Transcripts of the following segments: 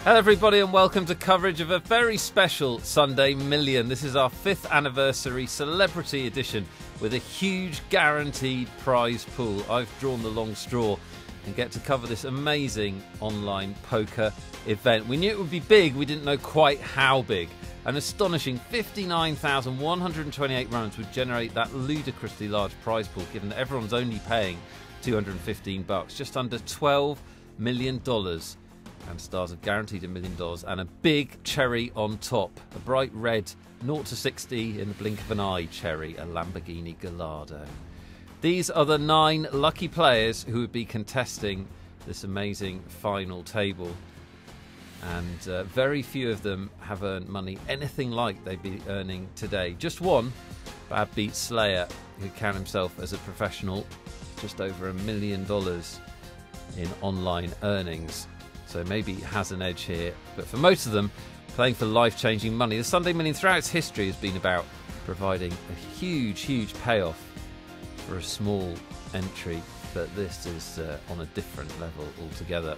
Hello everybody and welcome to coverage of a very special Sunday Million. This is our 5th anniversary celebrity edition with a huge guaranteed prize pool. I've drawn the long straw and get to cover this amazing online poker event. We knew it would be big, we didn't know quite how big. An astonishing 59,128 runs would generate that ludicrously large prize pool, given that everyone's only paying $215, just under $12 million. And stars have guaranteed $1 million and a big cherry on top. A bright red 0 to 60 in the blink of an eye cherry, a Lamborghini Gallardo. These are the 9 lucky players who would be contesting this amazing final table. And very few of them have earned money anything like they'd be earning today. Just one, Bdbeatslayer, who count himself as a professional, just over $1 million in online earnings. So maybe he has an edge here. But for most of them, playing for life-changing money. The Sunday Million throughout its history has been about providing a huge, huge payoff for a small entry. But this is on a different level altogether.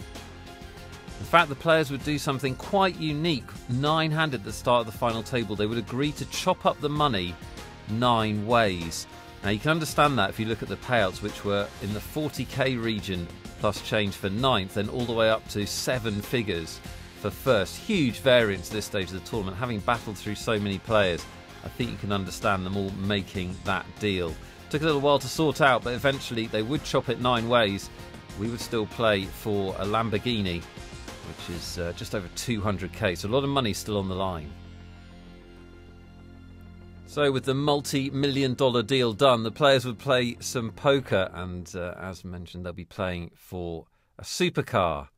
In fact, the players would do something quite unique. 9-handed at the start of the final table. They would agree to chop up the money 9 ways. Now, you can understand that if you look at the payouts, which were in the 40k region, plus change for 9th, then all the way up to 7 figures for 1st. Huge variance at this stage of the tournament. Having battled through so many players, I think you can understand them all making that deal. Took a little while to sort out, but eventually they would chop it 9 ways. We would still play for a Lamborghini, which is just over 200k, so a lot of money still on the line. So with the multi-million-dollar deal done, the players would play some poker, and as mentioned, they'll be playing for a supercar,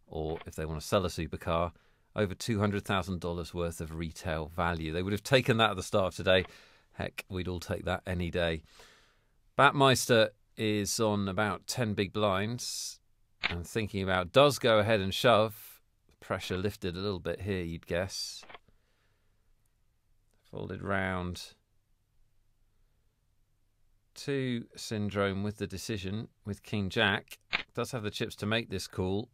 or if they want to sell a supercar, over $200,000 worth of retail value. They would have taken that at the start of today. Heck, we'd all take that any day. Battmeister is on about 10 big blinds, and thinking about does go ahead and shove. Pressure lifted a little bit here, you'd guess. Folded round to Syndrome with the decision with King Jack. Does have the chips to make this call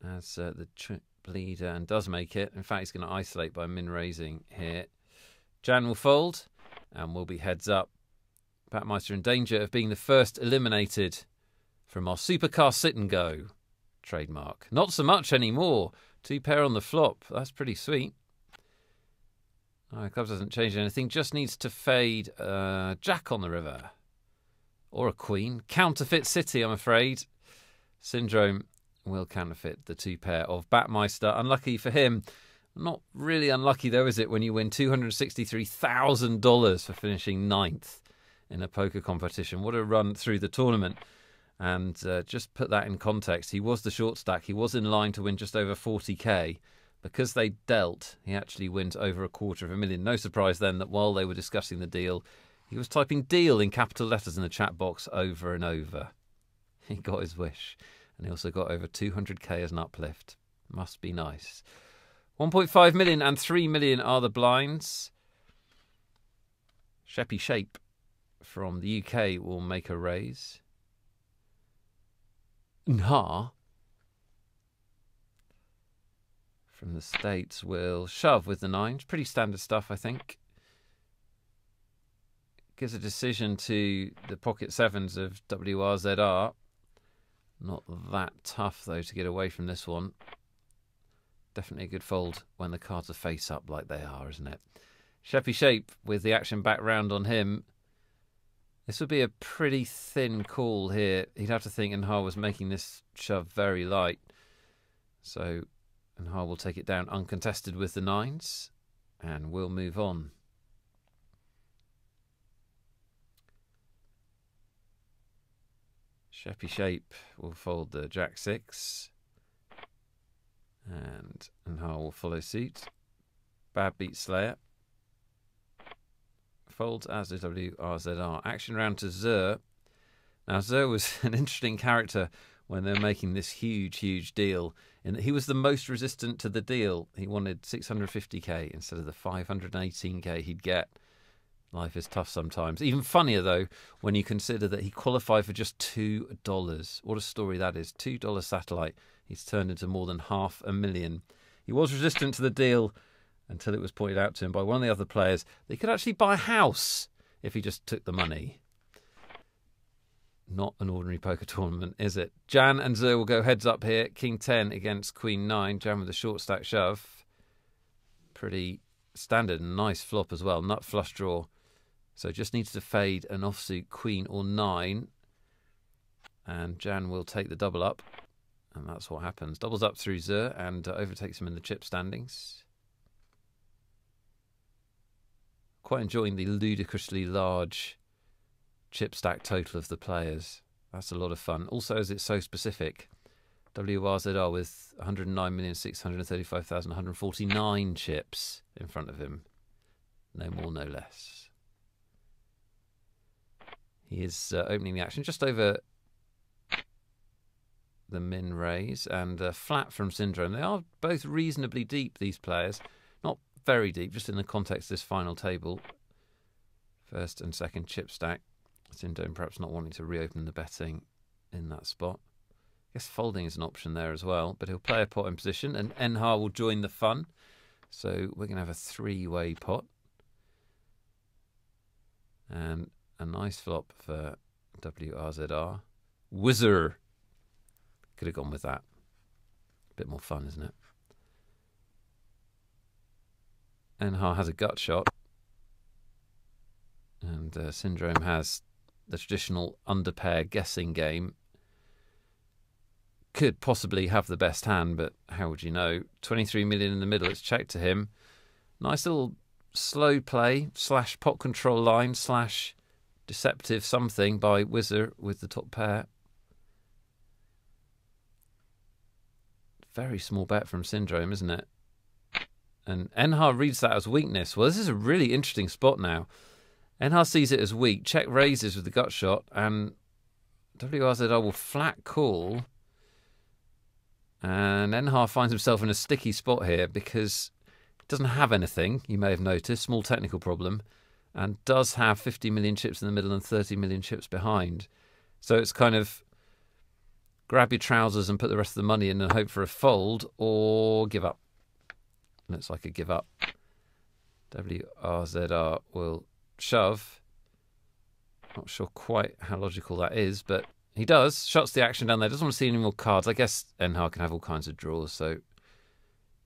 as the trip leader, and does make it. In fact, he's going to isolate by min raising here. Jan will fold and will be heads up. Battmeister in danger of being the first eliminated from our supercar sit and go trademark. Not so much anymore. 2 pair on the flop. That's pretty sweet. Clubs doesn't change anything, just needs to fade Jack on the river. Or a Queen. Counterfeit City, I'm afraid. Syndrome will counterfeit the 2 pair of Battmeister. Unlucky for him. Not really unlucky though, is it, when you win $263,000 for finishing 9th in a poker competition. What a run through the tournament. And just put that in context, he was the short stack. He was in line to win just over 40k. Because they dealt, he actually wins over $250,000. No surprise then that while they were discussing the deal, he was typing deal in capital letters in the chat box over and over. He got his wish. And he also got over 200k as an uplift. Must be nice. 1.5 million and 3 million are the blinds. Sheppyshape from the UK will make a raise. Nah. From the States will shove with the 9s. Pretty standard stuff, I think. Gives a decision to the pocket 7s of WRZR. Not that tough, though, to get away from this one. Definitely a good fold when the cards are face up like they are, isn't it? Sheppyshape with the action back round on him. This would be a pretty thin call here. He'd have to think Nhar was making this shove very light. So Nhar will take it down uncontested with the 9s, and we'll move on. Sheppyshape will fold the Jack 6, and Nhar will follow suit. Bdbeatslayer folds, as does WRZR. Action round to zeurrr. Now zeurrr was an interesting character when they're making this huge, huge deal, in that he was the most resistant to the deal. He wanted 650k instead of the 518k he'd get. Life is tough sometimes. Even funnier, though, when you consider that he qualified for just $2. What a story that is. $2 satellite. He's turned into more than $500,000. He was resistant to the deal until it was pointed out to him by one of the other players that he could actually buy a house if he just took the money. Not an ordinary poker tournament, is it? Jan and Zeurrr will go heads up here. King 10 against Queen 9. Jan with a short stack shove. Pretty standard and nice flop as well. Nut flush draw. So just needs to fade an offsuit Queen or 9. And Jan will take the double up. And that's what happens. Doubles up through Zeurrr and overtakes him in the chip standings. Quite enjoying the ludicrously large chip stack total of the players. That's a lot of fun. Also, as it's so specific, WRZR with 109,635,149 chips in front of him. No more, no less. He is opening the action just over the min raise and flat from Syndrome. They are both reasonably deep, these players. Not very deep, just in the context of this final table. First and second chip stack. Syndrome perhaps not wanting to reopen the betting in that spot. I guess folding is an option there as well, but he'll play a pot in position and Enhar will join the fun. So we're going to have a three-way pot. And a nice flop for WRZR. Whizzer. Could have gone with that. A bit more fun, isn't it? Enhar has a gut shot. And Syndrome has the traditional underpair guessing game. Could possibly have the best hand, but how would you know? 23 million in the middle. It's checked to him. Nice little slow play / pot control line / deceptive something by Whizzer with the top pair. Very small bet from Syndrome, isn't it? And Enhar reads that as weakness. Well, this is a really interesting spot now. Enhar sees it as weak, check raises with the gut shot, and WRZR will flat call. And Enhar finds himself in a sticky spot here because he doesn't have anything, you may have noticed, small technical problem, and does have 50 million chips in the middle and 30 million chips behind. So it's kind of grab your trousers and put the rest of the money in and hope for a fold, or give up. Looks like a give up. WRZR will shove. Not sure quite how logical that is, but he does. Shuts the action down there. Doesn't want to see any more cards. I guess Enhar can have all kinds of draws, so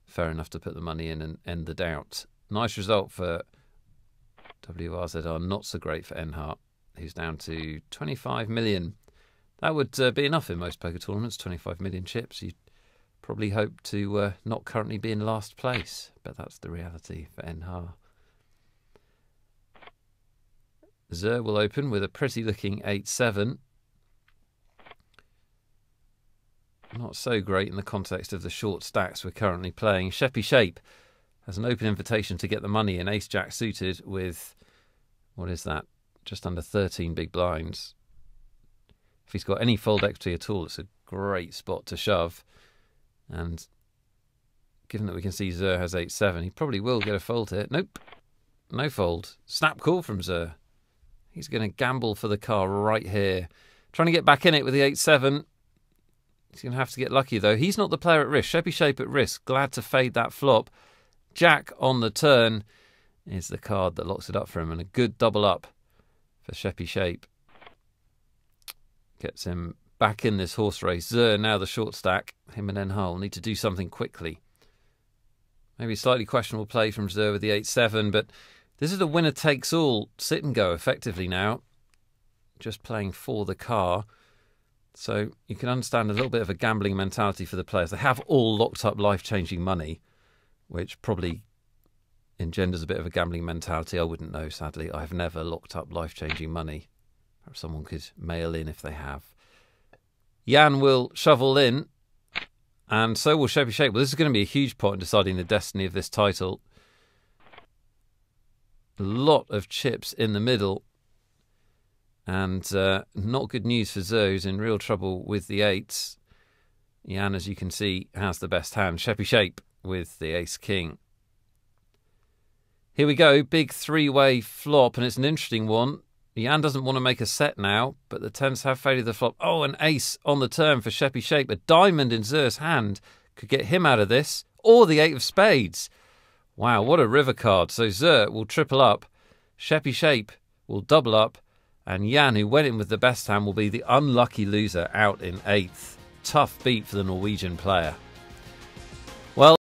fair enough to put the money in and end the doubt. Nice result for WRZR. Not so great for Enhar, who's down to 25 million. That would be enough in most poker tournaments, 25 million chips. You'd probably hope to not currently be in last place, but that's the reality for Enhar. Zeurrr will open with a pretty looking 8-7. Not so great in the context of the short stacks we're currently playing. sheppyshape has an open invitation to get the money in. Ace-Jack suited with, what is that, just under 13 big blinds. If he's got any fold equity at all, it's a great spot to shove. And given that we can see Zeurrr has 8-7, he probably will get a fold here. Nope, no fold. Snap call from Zeurrr. He's going to gamble for the car right here. Trying to get back in it with the 8-7. He's going to have to get lucky, though. He's not the player at risk. sheppyshape at risk. Glad to fade that flop. Jack on the turn is the card that locks it up for him. And a good double up for sheppyshape. Gets him back in this horse race. Zeurrr now the short stack. Him and Enhar will need to do something quickly. Maybe slightly questionable play from Zeurrr with the 8-7, but this is a winner-takes-all sit-and-go effectively now. Just playing for the car. So you can understand a little bit of a gambling mentality for the players. They have all locked up life-changing money, which probably engenders a bit of a gambling mentality. I wouldn't know, sadly. I've never locked up life-changing money. Perhaps someone could mail in if they have. Jan will shovel in, and so will sheppyshape. Well, this is going to be a huge pot in deciding the destiny of this title. A lot of chips in the middle. And not good news for Zeurrr, who's in real trouble with the 8s. Jan, as you can see, has the best hand. sheppyshape with the ace-king. Here we go. Big three-way flop, and it's an interesting one. Jan doesn't want to make a set now, but the tens have faded the flop. Oh, an ace on the turn for sheppyshape. A diamond in Zeurr's hand could get him out of this, or the 8 of spades. Wow, what a river card. So Zeurr will triple up, sheppyshape will double up, and Jan, who went in with the best hand, will be the unlucky loser out in 8th. Tough beat for the Norwegian player. Well,